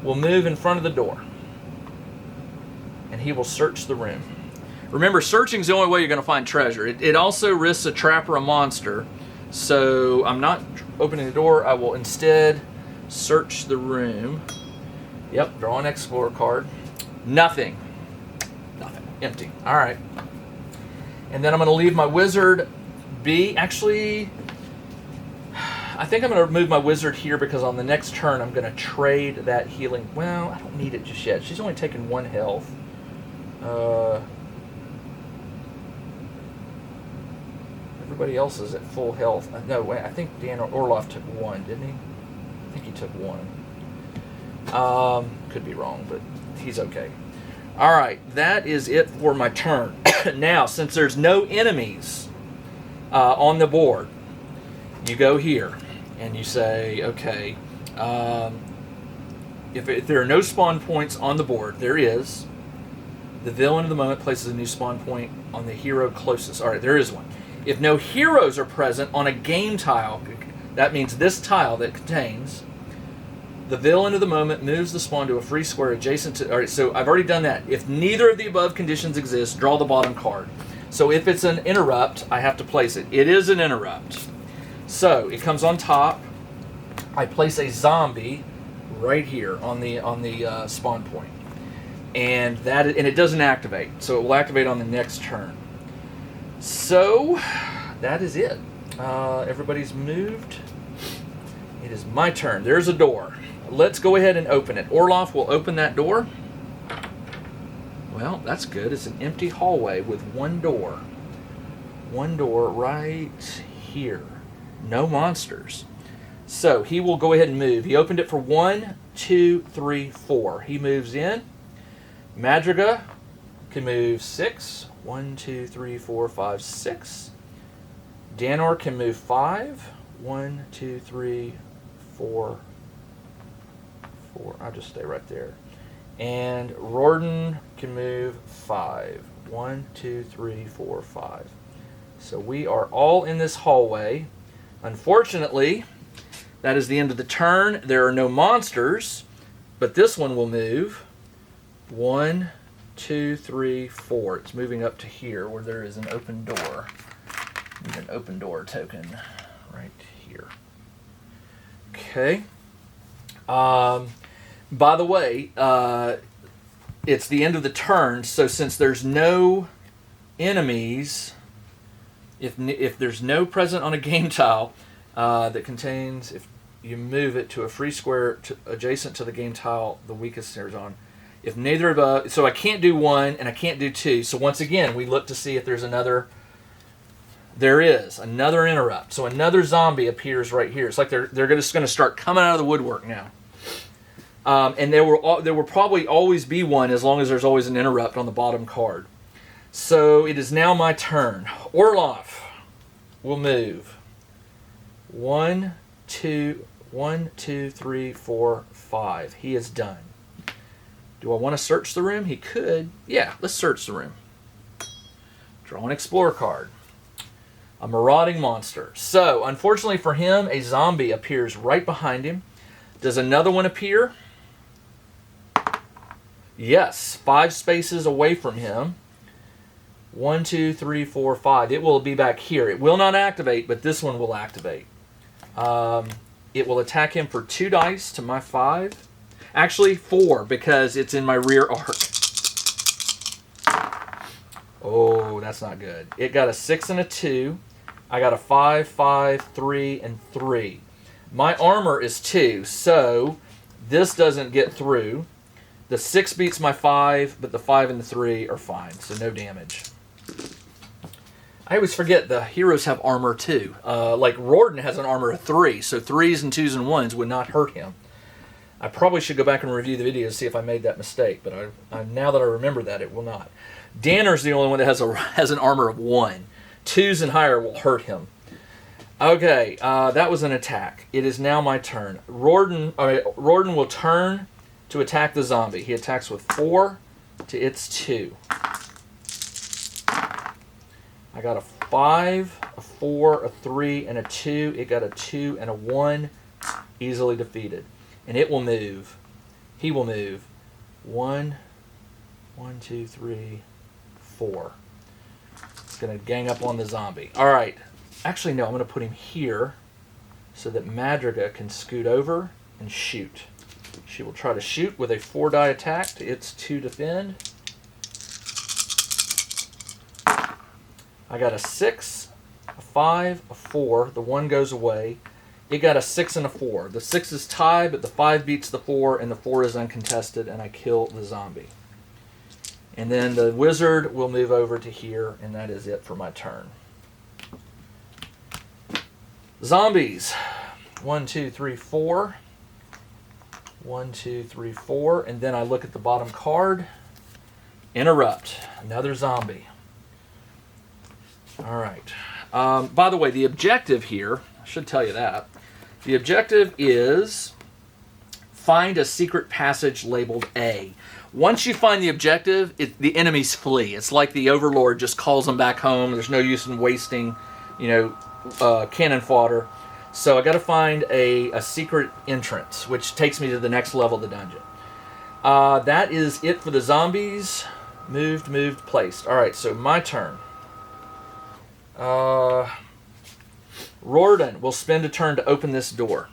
will move in front of the door. And he will search the room. Remember, searching is the only way you're going to find treasure. It also risks a trap or a monster. So I'm not opening the door. I will instead search the room. Yep, draw an Explorer card. Nothing. Nothing. Empty. All right. And then I'm going to leave my wizard be. Actually, I think I'm going to move my wizard here because on the next turn I'm going to trade that healing. Well, I don't need it just yet. She's only taken 1 health. Everybody else is at full health. No, wait, I think Dan Orloff took 1, didn't he? I think he took 1. Could be wrong, but he's okay. All right, that is it for my turn. Now, since there's no enemies on the board, you go here and you say, okay, if there are no spawn points on the board, there is. The villain of the moment places a new spawn point on the hero closest. All right, there is one. If no heroes are present on a game tile, that means this tile that contains, the villain of the moment moves the spawn to a free square adjacent to... All right, so I've already done that. If neither of the above conditions exist, draw the bottom card. So if it's an interrupt, I have to place it. It is an interrupt. So it comes on top. I place a zombie right here on the spawn point. And it doesn't activate. So it will activate on the next turn. So that is it. Everybody's moved. It is my turn. There's a door. Let's go ahead and open it. Orloff will open that door. Well, that's good. It's an empty hallway with 1 door. 1 door right here. No monsters. So he will go ahead and move. He opened it for 1, 2, 3, 4. He moves in. Madriga can move 6. 1, 2, 3, 4, 5, 6. Danor can move 5. 1, 2, 3, 4. I'll just stay right there. And Rorden can move 5. 1, 2, 3, 4, 5. So we are all in this hallway. Unfortunately, that is the end of the turn. There are no monsters, but this one will move. 1, 2, 3, 4. It's moving up to here where there is an open door. Need an open door token right here. Okay. By the way, it's the end of the turn, so since there's no enemies, if there's no present on a game tile that contains, if you move it to a free square adjacent to the game tile the weakest is on. If neither of so I can't do 1 and I can't do 2. So once again, we look to see if there's another. There is another interrupt. So another zombie appears right here. It's like they're just going to start coming out of the woodwork now. And there will probably always be one as long as there's always an interrupt on the bottom card. So it is now my turn. Orloff will move. 1, 2, 3, 4, 5. He is done. Do I want to search the room? He could. Yeah, let's search the room. Draw an Explorer card. A marauding monster. So, unfortunately for him, a zombie appears right behind him. Does another one appear? Yes, 5 spaces away from him. 1, 2, 3, 4, 5. It will be back here. It will not activate, but this one will activate. it will attack him for 2 dice to my 5. Actually, 4, because it's in my rear arc. Oh, that's not good. It got a 6 and a 2. I got a 5, 5, 3, and 3. My armor is 2, so this doesn't get through. The 6 beats my 5, but the 5 and the 3 are fine, so no damage. I always forget the heroes have armor too. Like Rorden has an armor of 3, so 3s and 2s and 1s would not hurt him. I probably should go back and review the video to see if I made that mistake, but now that I remember that, it will not. Danner's the only one that has an armor of 1. 2s and higher will hurt him. Okay, that was an attack. It is now my turn. Rorden will turn to attack the zombie. He attacks with 4 to its 2. I got a 5, a 4, a 3, and a 2. It got a 2 and a 1. Easily defeated. And it will move. He will move. 1, 2, 3, 4. It's going to gang up on the zombie. Alright. Actually, no, I'm going to put him here so that Madriga can scoot over and shoot. She will try to shoot with a 4-die attack to its 2 defend. I got a 6, a 5, a 4. The 1 goes away. It got a 6 and a 4. The 6 is tied, but the 5 beats the 4, and the 4 is uncontested, and I kill the zombie. And then the wizard will move over to here, and that is it for my turn. Zombies. 1, 2, 3, 4. 1, 2, 3, 4. And then I look at the bottom card. Interrupt. Another zombie. Alright. By the way, the objective here, I should tell you that. The objective is find a secret passage labeled A. Once you find the objective, the enemies flee. It's like the Overlord just calls them back home. There's no use in wasting, cannon fodder. So I got to find a secret entrance, which takes me to the next level of the dungeon. That is it for the zombies. Moved, placed. All right, so my turn. Rorden will spend a turn to open this door.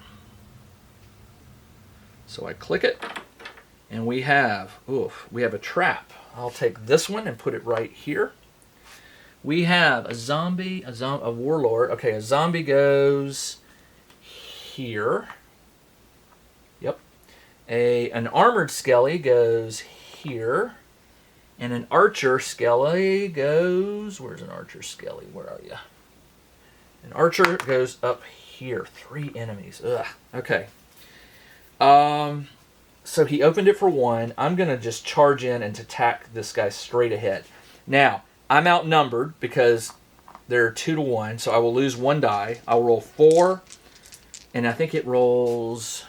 So I click it, and we have a trap. I'll take this one and put it right here. We have a zombie, a warlord. Okay, a zombie goes here. Yep. An armored skelly goes here. And an archer skelly goes... Where's an archer skelly? Where are you? An archer goes up here. 3 enemies. Ugh. Okay. So he opened it for 1. I'm going to just charge in and attack this guy straight ahead. Now, I'm outnumbered because they're 2 to 1, so I will lose 1 die. I'll roll 4, and I think it rolls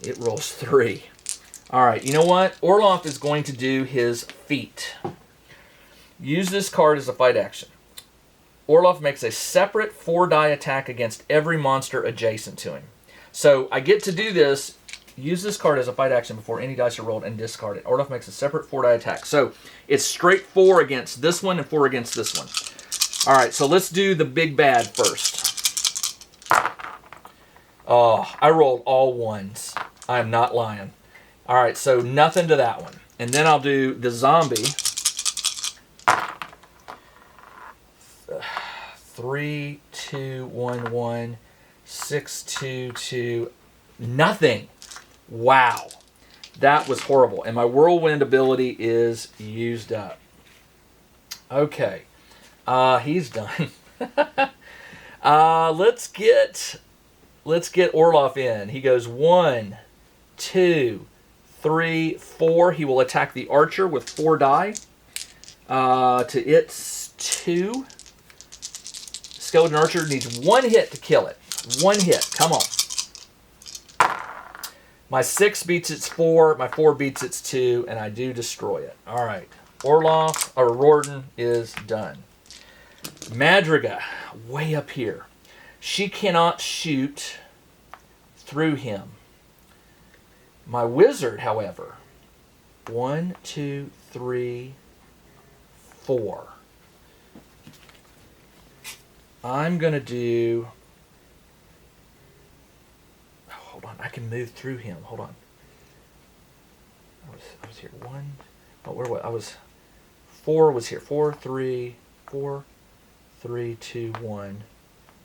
3. All right, you know what? Orloff is going to do his feat. Use this card as a fight action. Orloff makes a separate 4-die attack against every monster adjacent to him. So I get to do this, use this card as a fight action before any dice are rolled, and discard it. Orloff makes a separate 4-die attack. So it's straight 4 against this one and 4 against this one. All right, so let's do the big bad first. Oh, I rolled all 1s. I am not lying. All right, so nothing to that one. And then I'll do the zombie. 3, 2, 1, 1, 6, 2, 2, nothing. Wow. That was horrible. And my whirlwind ability is used up. Okay. He's done. Let's get Orloff in. He goes 1, 2, 3, 4. He will attack the archer with 4 die. To its 2. Skeleton archer needs 1 hit to kill it. 1 hit. Come on. My 6 beats its 4. My 4 beats its 2. And I do destroy it. All right. Rorden is done. Madriga, way up here. She cannot shoot through him. My wizard, however, 1, 2, 3, 4. I'm going to do hold on. I can move through him. Hold on. I was here. 1. Oh, where was I? Was 4 was here. 4, 3, 4, 3, 2, 1.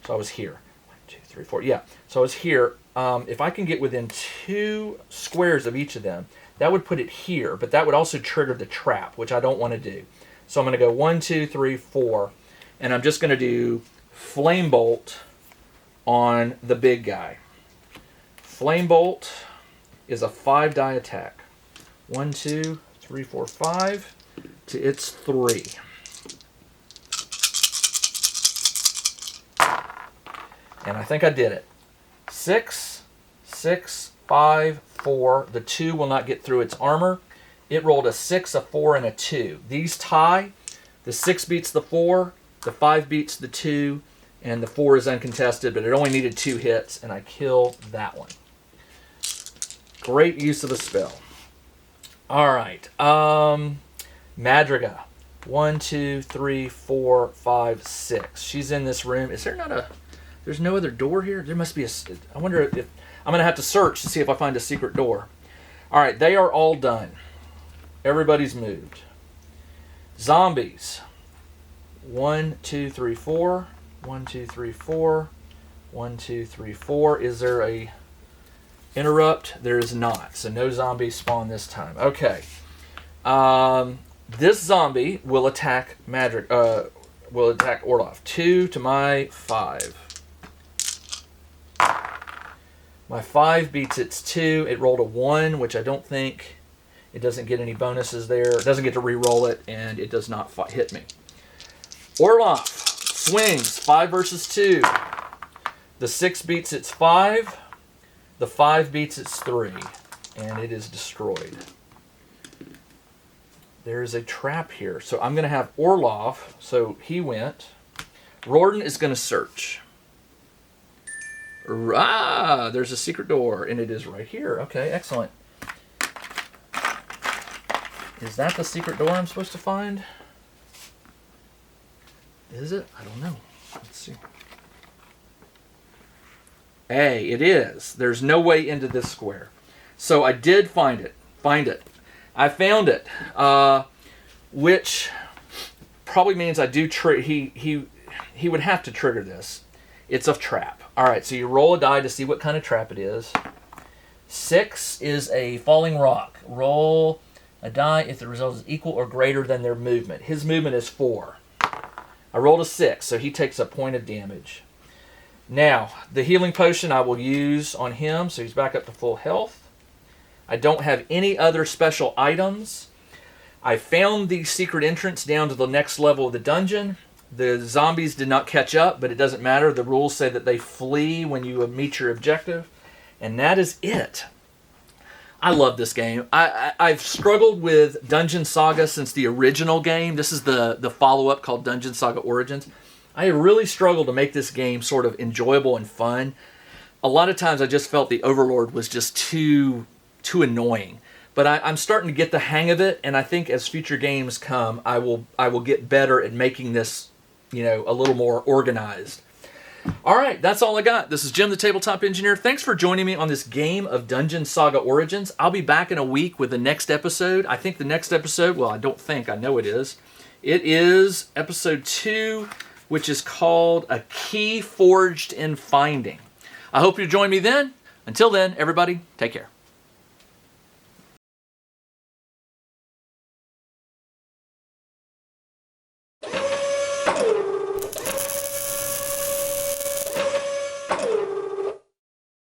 So I was here. 1, 2, 3, 4. Yeah. So I was here. If I can get within 2 squares of each of them, that would put it here, but that would also trigger the trap, which I don't want to do. So I'm going to go 1, 2, 3, 4, and I'm just going to do Flame Bolt on the big guy. Flame Bolt is a 5-die attack. 1, 2, 3, 4, 5 to its 3. And I think I did it. 6, 6, 5, 4. The 2 will not get through its armor. It rolled a 6, a 4, and a 2. These tie. The 6 beats the 4. The 5 beats the 2. And the 4 is uncontested, but it only needed 2 hits, and I kill that one. Great use of the spell. All right. Madriga. 1, 2, 3, 4, 5, 6. She's in this room. Is there not a... There's no other door here? There must be a... I wonder if... I'm going to have to search to see if I find a secret door. All right. They are all done. Everybody's moved. Zombies. 1, 2, 3, 4. 1, 2, 3, 4. 1, 2, 3, 4. Is there a interrupt? There is not. So no zombies spawn this time. Okay. This zombie will attack will attack Orloff. 2 to my 5. My 5 beats its 2. It rolled a 1, which I don't think... It doesn't get any bonuses there. It doesn't get to re-roll it, and it does not hit me. Orloff swings. 5 versus 2. The 6 beats its 5. The 5 beats its 3. And it is destroyed. There is a trap here. So I'm going to have Orloff. So he went. Rorden is going to search. Ah, there's a secret door, and it is right here. Okay, excellent. Is that the secret door I'm supposed to find? Is it? I don't know. Let's see. Hey, it is. There's no way into this square. So I did find it. I found it. Which probably means I do he would have to trigger this. It's a trap. All right, so you roll a die to see what kind of trap it is. 6 is a falling rock. Roll a die if the result is equal or greater than their movement. His movement is 4. I rolled a 6, so he takes a point of damage. Now, the healing potion I will use on him, so he's back up to full health. I don't have any other special items. I found the secret entrance down to the next level of the dungeon. The zombies did not catch up, but it doesn't matter. The rules say that they flee when you meet your objective. And that is it. I love this game. I've struggled with Dungeon Saga since the original game. This is the follow-up called Dungeon Saga Origins. I really struggled to make this game sort of enjoyable and fun. A lot of times I just felt the Overlord was just too annoying. But I'm starting to get the hang of it, and I think as future games come, I will get better at making this, a little more organized. All right, that's all I got. This is Jim, the Tabletop Engineer. Thanks for joining me on this game of Dungeon Saga Origins. I'll be back in a week with the next episode. I think the next episode, well, I don't think, I know it is. It is episode 2, which is called A Key Forged in Finding. I hope you join me then. Until then, everybody, take care.